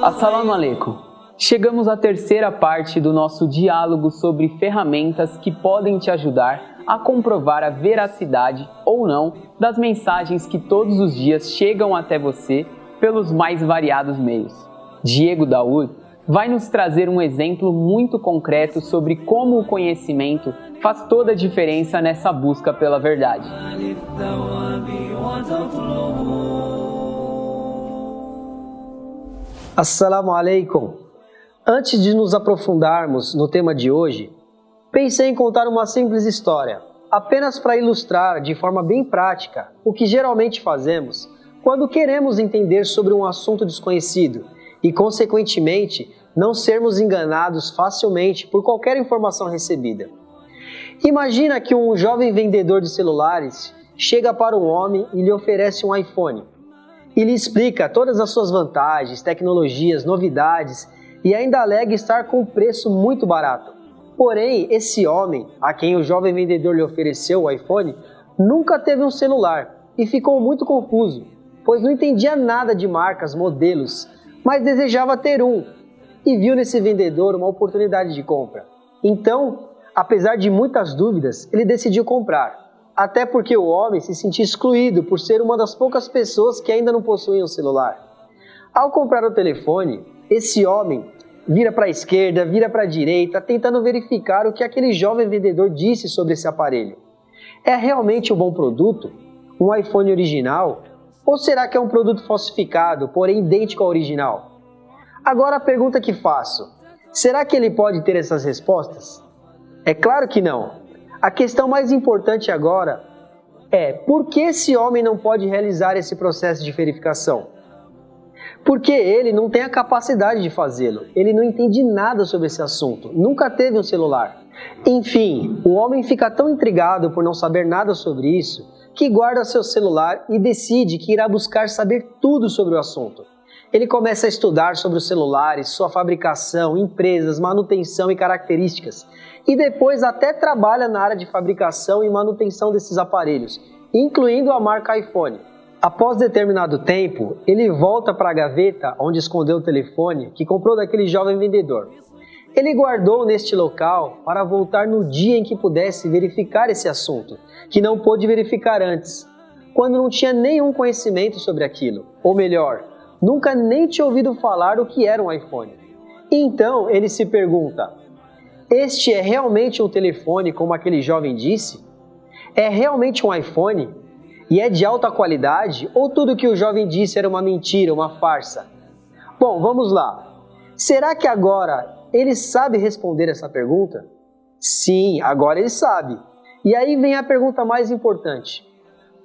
Assalamu alaikum. Chegamos à terceira parte do nosso diálogo sobre ferramentas que podem te ajudar a comprovar a veracidade ou não das mensagens que todos os dias chegam até você pelos mais variados meios. Diego Daoud vai nos trazer um exemplo muito concreto sobre como o conhecimento faz toda a diferença nessa busca pela verdade. Assalamu alaikum. Antes de nos aprofundarmos no tema de hoje, pensei em contar uma simples história, apenas para ilustrar de forma bem prática o que geralmente fazemos quando queremos entender sobre um assunto desconhecido e, consequentemente, não sermos enganados facilmente por qualquer informação recebida. Imagina que um jovem vendedor de celulares chega para um homem e lhe oferece um iPhone e lhe explica todas as suas vantagens, tecnologias, novidades e ainda alega estar com um preço muito barato. Porém, esse homem, a quem o jovem vendedor lhe ofereceu o iPhone, nunca teve um celular e ficou muito confuso, pois não entendia nada de marcas, modelos, mas desejava ter um e viu nesse vendedor uma oportunidade de compra. Então, apesar de muitas dúvidas, ele decidiu comprar, até porque o homem se sentia excluído por ser uma das poucas pessoas que ainda não possuíam celular. Ao comprar o telefone, esse homem vira para a esquerda, vira para a direita, tentando verificar o que aquele jovem vendedor disse sobre esse aparelho. É realmente um bom produto? Um iPhone original? Ou será que é um produto falsificado, porém idêntico ao original? Agora a pergunta que faço: será que ele pode ter essas respostas? É claro que não. A questão mais importante agora é: por que esse homem não pode realizar esse processo de verificação? Porque ele não tem a capacidade de fazê-lo. Ele não entende nada sobre esse assunto, nunca teve um celular. Enfim, o homem fica tão intrigado por não saber nada sobre isso, que guarda seu celular e decide que irá buscar saber tudo sobre o assunto. Ele começa a estudar sobre os celulares, sua fabricação, empresas, manutenção e características. E depois até trabalha na área de fabricação e manutenção desses aparelhos, incluindo a marca iPhone. Após determinado tempo, ele volta para a gaveta onde escondeu o telefone que comprou daquele jovem vendedor. Ele guardou neste local para voltar no dia em que pudesse verificar esse assunto, que não pôde verificar antes, quando não tinha nenhum conhecimento sobre aquilo. Ou melhor, nunca nem tinha ouvido falar o que era um iPhone. Então ele se pergunta: este é realmente um telefone como aquele jovem disse? É realmente um iPhone? E é de alta qualidade? Ou tudo que o jovem disse era uma mentira, uma farsa? Bom, vamos lá. Será que agora ele sabe responder essa pergunta? Sim, agora ele sabe. E aí vem a pergunta mais importante: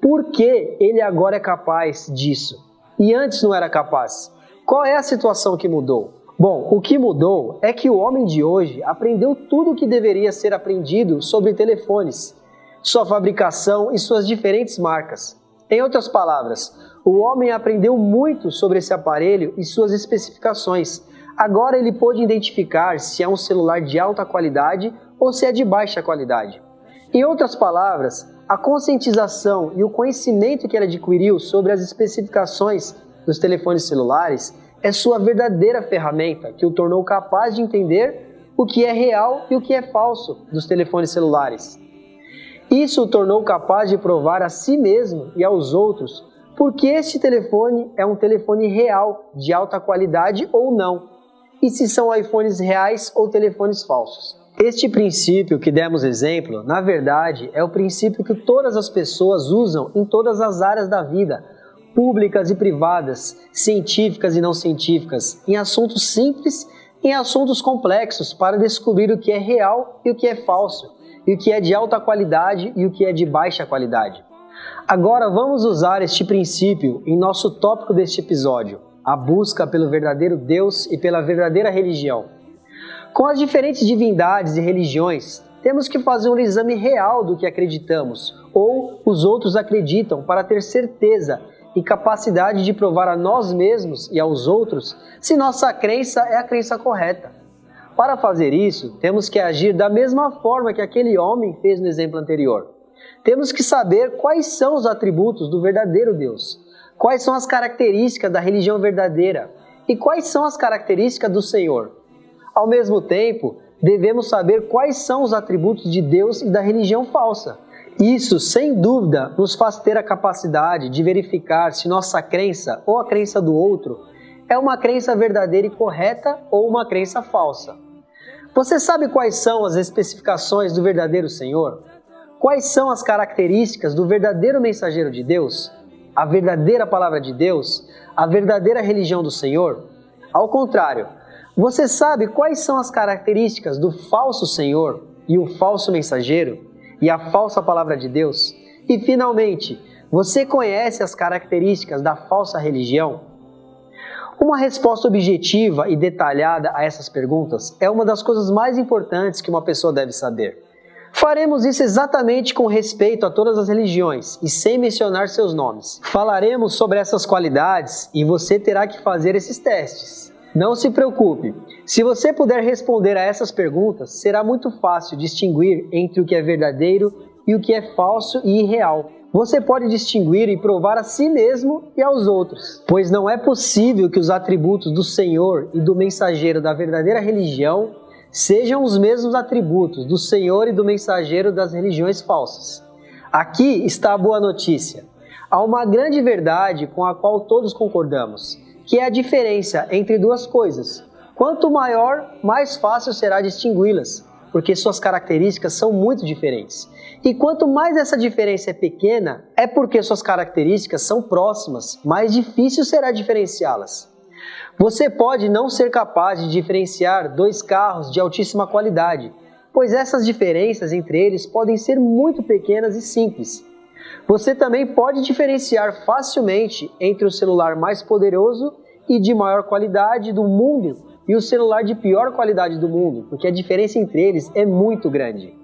por que ele agora é capaz disso? E antes não era capaz? Qual é a situação que mudou? Bom, o que mudou é que o homem de hoje aprendeu tudo o que deveria ser aprendido sobre telefones, sua fabricação e suas diferentes marcas. Em outras palavras, o homem aprendeu muito sobre esse aparelho e suas especificações. Agora ele pôde identificar se é um celular de alta qualidade ou se é de baixa qualidade. Em outras palavras, a conscientização e o conhecimento que ele adquiriu sobre as especificações dos telefones celulares é sua verdadeira ferramenta que o tornou capaz de entender o que é real e o que é falso dos telefones celulares. Isso o tornou capaz de provar a si mesmo e aos outros porque este telefone é um telefone real, de alta qualidade ou não, e se são iPhones reais ou telefones falsos. Este princípio que demos exemplo, na verdade, é o princípio que todas as pessoas usam em todas as áreas da vida, públicas e privadas, científicas e não científicas, em assuntos simples e em assuntos complexos, para descobrir o que é real e o que é falso, e o que é de alta qualidade e o que é de baixa qualidade. Agora vamos usar este princípio em nosso tópico deste episódio: a busca pelo verdadeiro Deus e pela verdadeira religião. Com as diferentes divindades e religiões, temos que fazer um exame real do que acreditamos, ou os outros acreditam, para ter certeza e capacidade de provar a nós mesmos e aos outros se nossa crença é a crença correta. Para fazer isso, temos que agir da mesma forma que aquele homem fez no exemplo anterior. Temos que saber quais são os atributos do verdadeiro Deus, quais são as características da religião verdadeira e quais são as características do Senhor. Ao mesmo tempo, devemos saber quais são os atributos de Deus e da religião falsa. Isso, sem dúvida, nos faz ter a capacidade de verificar se nossa crença ou a crença do outro é uma crença verdadeira e correta ou uma crença falsa. Você sabe quais são as especificações do verdadeiro Senhor? Quais são as características do verdadeiro mensageiro de Deus? A verdadeira palavra de Deus? A verdadeira religião do Senhor? Ao contrário, você sabe quais são as características do falso Senhor e o falso mensageiro e a falsa palavra de Deus? E finalmente, você conhece as características da falsa religião? Uma resposta objetiva e detalhada a essas perguntas é uma das coisas mais importantes que uma pessoa deve saber. Faremos isso exatamente com respeito a todas as religiões e sem mencionar seus nomes. Falaremos sobre essas qualidades e você terá que fazer esses testes. Não se preocupe, se você puder responder a essas perguntas, será muito fácil distinguir entre o que é verdadeiro e o que é falso e irreal. Você pode distinguir e provar a si mesmo e aos outros, pois não é possível que os atributos do Senhor e do mensageiro da verdadeira religião sejam os mesmos atributos do Senhor e do mensageiro das religiões falsas. Aqui está a boa notícia. Há uma grande verdade com a qual todos concordamos, que é a diferença entre duas coisas. Quanto maior, mais fácil será distingui-las, porque suas características são muito diferentes. E quanto mais essa diferença é pequena, é porque suas características são próximas, mais difícil será diferenciá-las. Você pode não ser capaz de diferenciar dois carros de altíssima qualidade, pois essas diferenças entre eles podem ser muito pequenas e simples. Você também pode diferenciar facilmente entre o celular mais poderoso e de maior qualidade do mundo e o celular de pior qualidade do mundo, porque a diferença entre eles é muito grande.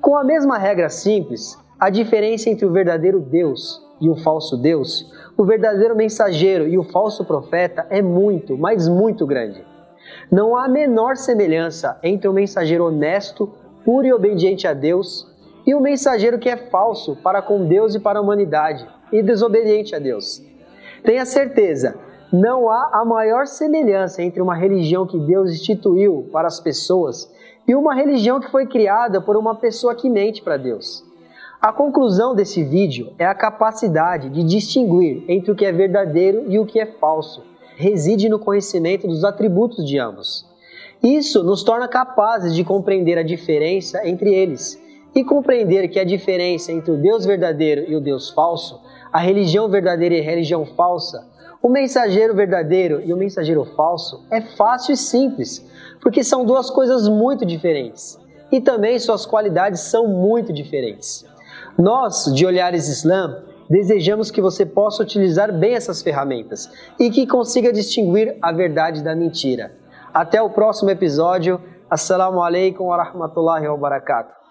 Com a mesma regra simples, a diferença entre o verdadeiro Deus e o falso Deus, o verdadeiro mensageiro e o falso profeta é muito, mas muito grande. Não há a menor semelhança entre o mensageiro honesto, puro e obediente a Deus e o mensageiro que é falso para com Deus e para a humanidade e desobediente a Deus. Tenha certeza, não há a maior semelhança entre uma religião que Deus instituiu para as pessoas e uma religião que foi criada por uma pessoa que mente para Deus. A conclusão desse vídeo é a capacidade de distinguir entre o que é verdadeiro e o que é falso. Reside no conhecimento dos atributos de ambos. Isso nos torna capazes de compreender a diferença entre eles e compreender que a diferença entre o Deus verdadeiro e o Deus falso, a religião verdadeira e a religião falsa, o mensageiro verdadeiro e o mensageiro falso é fácil e simples, porque são duas coisas muito diferentes e também suas qualidades são muito diferentes. Nós, de Olhares Islã, desejamos que você possa utilizar bem essas ferramentas e que consiga distinguir a verdade da mentira. Até o próximo episódio. Assalamu alaikum wa rahmatullahi wa barakatuh.